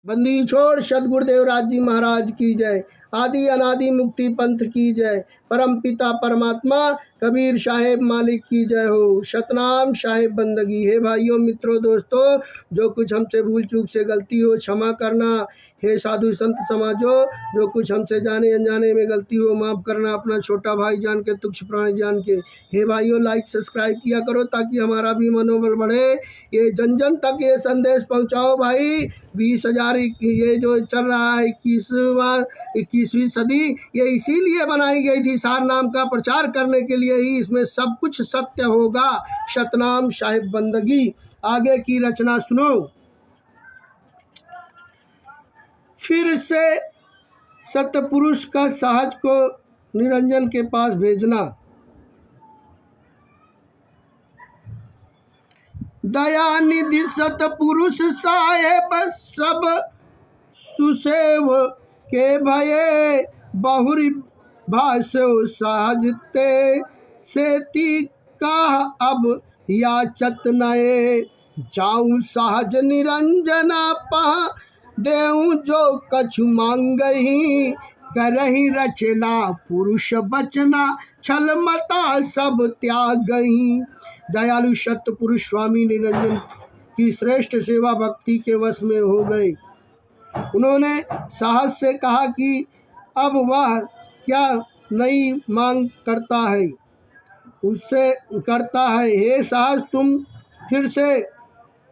बंदी छोड़ सदगुरुदेव राज जी महाराज की जय। आदि अनादि मुक्ति पंथ की जय। परम पिता परमात्मा कबीर साहेब मालिक की जय हो। सतनाम साहेब बंदगी। हे भाइयों मित्रों दोस्तों, जो कुछ हमसे भूल चूक से गलती हो क्षमा करना। हे साधु संत समाजो, जो कुछ हमसे जाने अनजाने में गलती हो माफ़ करना। अपना छोटा भाई जान के, तुच्छ प्राणी जान के। हे भाइयों, लाइक सब्सक्राइब किया करो ताकि हमारा भी मनोबल बढ़े। ये जन जन तक ये संदेश पहुंचाओ भाई। 20,000 ये जो चल रहा है 21वीं सदी, ये इसीलिए बनाई गई थी। सार नाम का प्रचार करने के लिए ही। इसमें सब कुछ सत्य होगा। सतनाम साहिब बंदगी। आगे की रचना सुनो। फिर से सतपुरुष का सहज को निरंजन के पास भेजना। दयानिधि सतपुरुष साहेब सब सुसेव के भये। बहुरी भाष्यो सहजते सेती का अब याचत नये। जाऊं सहज निरंजना पहा देऊं जो कछु मांगही। करही रचना पुरुष बचना छल मता सब त्यागही। दयालु सत्य पुरुष स्वामी निरंजन की श्रेष्ठ सेवा भक्ति के वश में हो गए। उन्होंने साहस से कहा कि अब वह क्या नई मांग करता है, उससे करता है। हे साहस, तुम फिर से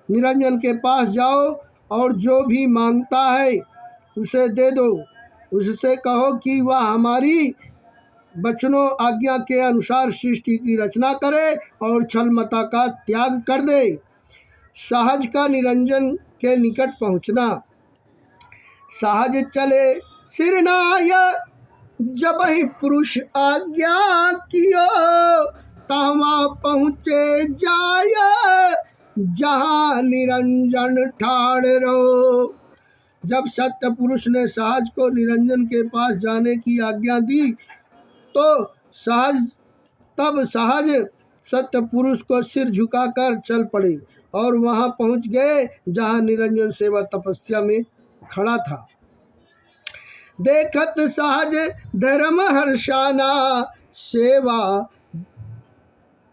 निरंजन के पास जाओ और जो भी मांगता है उसे दे दो। उससे कहो कि वह हमारी बचनों आज्ञा के अनुसार सृष्टि की रचना करे और छलमता का त्याग कर दे। सहज का निरंजन के निकट पहुंचना। सहज चले सिरनाय जब ही पुरुष आज्ञा कियो। तहवा पहुँचे जाय जहाँ निरंजन ठाड़ रहो। जब सत्य पुरुष ने सहज को निरंजन के पास जाने की आज्ञा दी तो सहज सत्य पुरुष को सिर झुकाकर चल पड़े और वहां पहुंच गए जहां निरंजन सेवा तपस्या में खड़ा था। देखत सहज धर्म हर्षाना सेवा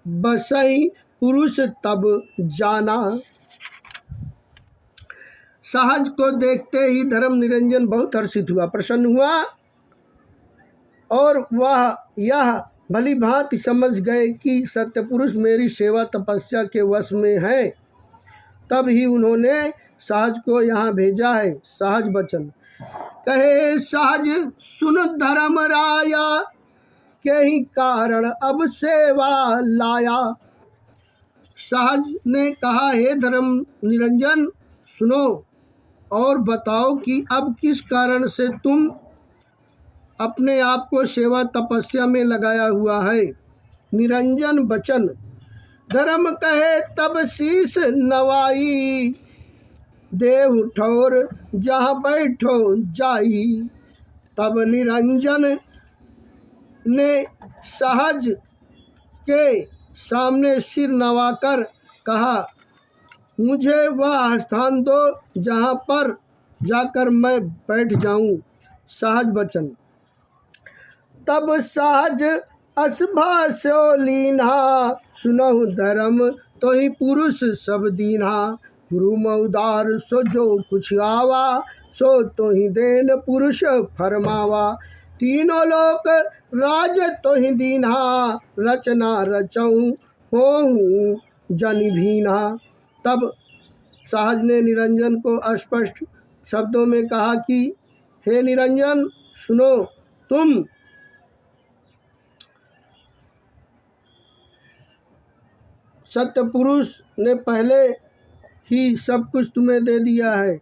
बसई पुरुष तब जाना। सहज को देखते ही धर्म निरंजन बहुत हर्षित हुआ, प्रसन्न हुआ और वह यह भली भांति समझ गए कि सत्यपुरुष मेरी सेवा तपस्या के वश में है। तब ही उन्होंने सहज को यहाँ भेजा है। सहज बचन कहे सहज सुन धर्म राया के ही कारण अब सेवा लाया। सहज ने कहा, हे धर्म निरंजन, सुनो और बताओ कि अब किस कारण से तुम अपने आप को सेवा तपस्या में लगाया हुआ है। निरंजन बचन धर्म कहे तब शीस नवाई। देव ठौर जहाँ बैठो जाई। तब निरंजन ने सहज के सामने सिर नवाकर कहा, मुझे वह स्थान दो जहाँ पर जाकर मैं बैठ जाऊं। सहज बचन तब सहज असभास्यो लीन्हा। सुनहु धर्म तो ही पुरुष सब दीन्हा। गुरु मऊदार सो जो कुछ आवा सो तो ही देन पुरुष फरमावा। तीनों लोक राज तो ही दीन्हा। रचना रचऊँ होहूँ जन भीन्हा। तब सहज ने निरंजन को स्पष्ट शब्दों में कहा कि हे निरंजन, सुनो, तुम सत्य पुरुष ने पहले ही सब कुछ तुम्हें दे दिया है।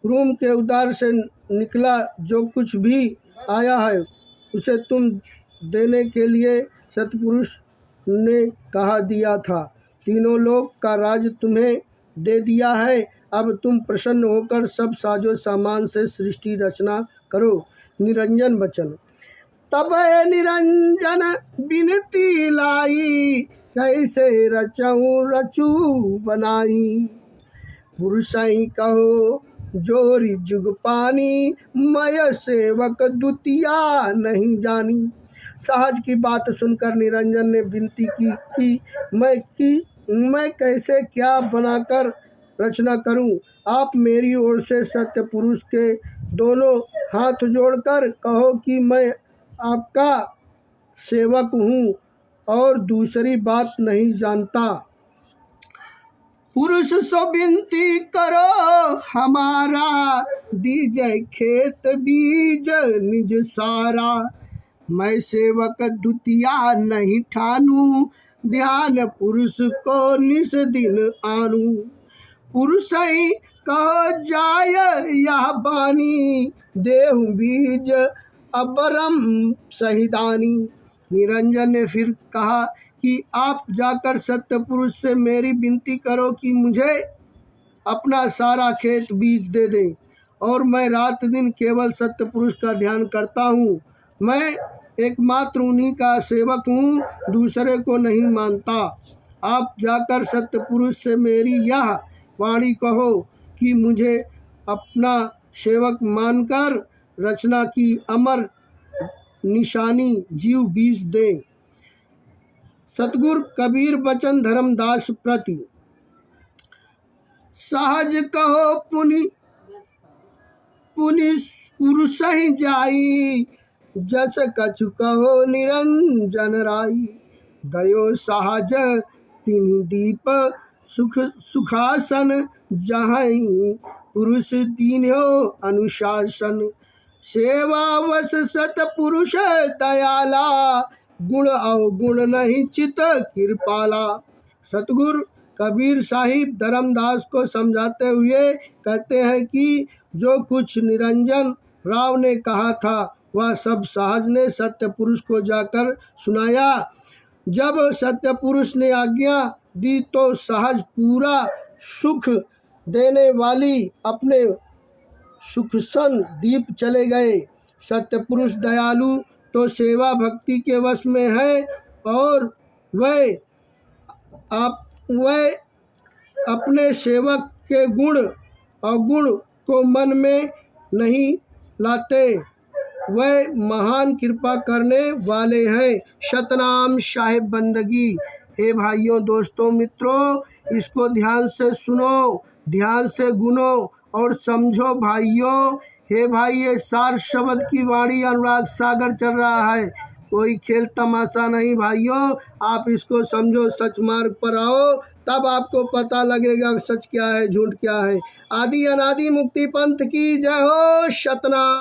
रूम के उद्वार से निकला जो कुछ भी आया है उसे तुम देने के लिए सतपुरुष ने कहा दिया था। तीनों लोक का राज तुम्हें दे दिया है। अब तुम प्रसन्न होकर सब साजो सामान से सृष्टि रचना करो। निरंजन बचन तब निरंजन बिनती लाई। कैसे रचूं रचू बनाई। पुरुष ही कहो जोरी जुग पानी, मैं सेवक द्वितीया नहीं जानी। सहज की बात सुनकर निरंजन ने विनती की कि मैं कैसे क्या बनाकर रचना करूं। आप मेरी ओर से सत्य पुरुष के दोनों हाथ जोड़कर कहो कि मैं आपका सेवक हूँ और दूसरी बात नहीं जानता। पुरुष सो विनती करो हमारा, दीजय खेत बीज निज सारा। मैं सेवक द्वितीया नहीं ठानू, ध्यान पुरुष को निस दिन आनू। पुरुष ही कहो जाय यह बानी, देहु बीज अबरम सहिदानी। निरंजन ने फिर कहा कि आप जाकर सत्य पुरुष से मेरी विनती करो कि मुझे अपना सारा खेत बीज दे दें और मैं रात दिन केवल सत्य पुरुष का ध्यान करता हूँ। मैं एकमात्र उन्हीं का सेवक हूँ, दूसरे को नहीं मानता। आप जाकर सत्य पुरुष से मेरी यह वाणी कहो कि मुझे अपना सेवक मानकर रचना की अमर निशानी जीव बीज दें। सतगुरु कबीर बचन धर्मदास प्रति। सहज कहो पुनि पुनि पुरुष ही जाई, जस कछु कहो निरंजन राई। गयो सहज तिनि दीप सुखासन, जहाँ पुरुष दीन्यो अनुशासन। सेवा वश सत पुरुष दयाला, गुण अवगुण नहीं चित कृपाला। सतगुरु कबीर साहिब धर्मदास को समझाते हुए कहते हैं कि जो कुछ निरंजन राव ने कहा था वह सब सहज ने सत्य पुरुष को जाकर सुनाया। जब सत्य पुरुष ने आज्ञा दी तो सहज पूरा सुख देने वाली अपने सुखसन दीप चले गए। सत्य पुरुष दयालु तो सेवा भक्ति के वश में है और वह अपने सेवक के गुण अवगुण को मन में नहीं लाते। वह महान कृपा करने वाले हैं। सतनाम साहिब बंदगी। हे भाइयों, दोस्तों, मित्रों, इसको ध्यान से सुनो, ध्यान से गुनो और समझो भाइयों। हे भाई, ये सार शब्द की वाणी अनुराग सागर चल रहा है, कोई खेल तमाशा नहीं भाइयों। आप इसको समझो, सच मार्ग पर आओ, तब आपको पता लगेगा सच क्या है झूठ क्या है। आदि अनादि मुक्ति पंथ की जय हो। सतनाम।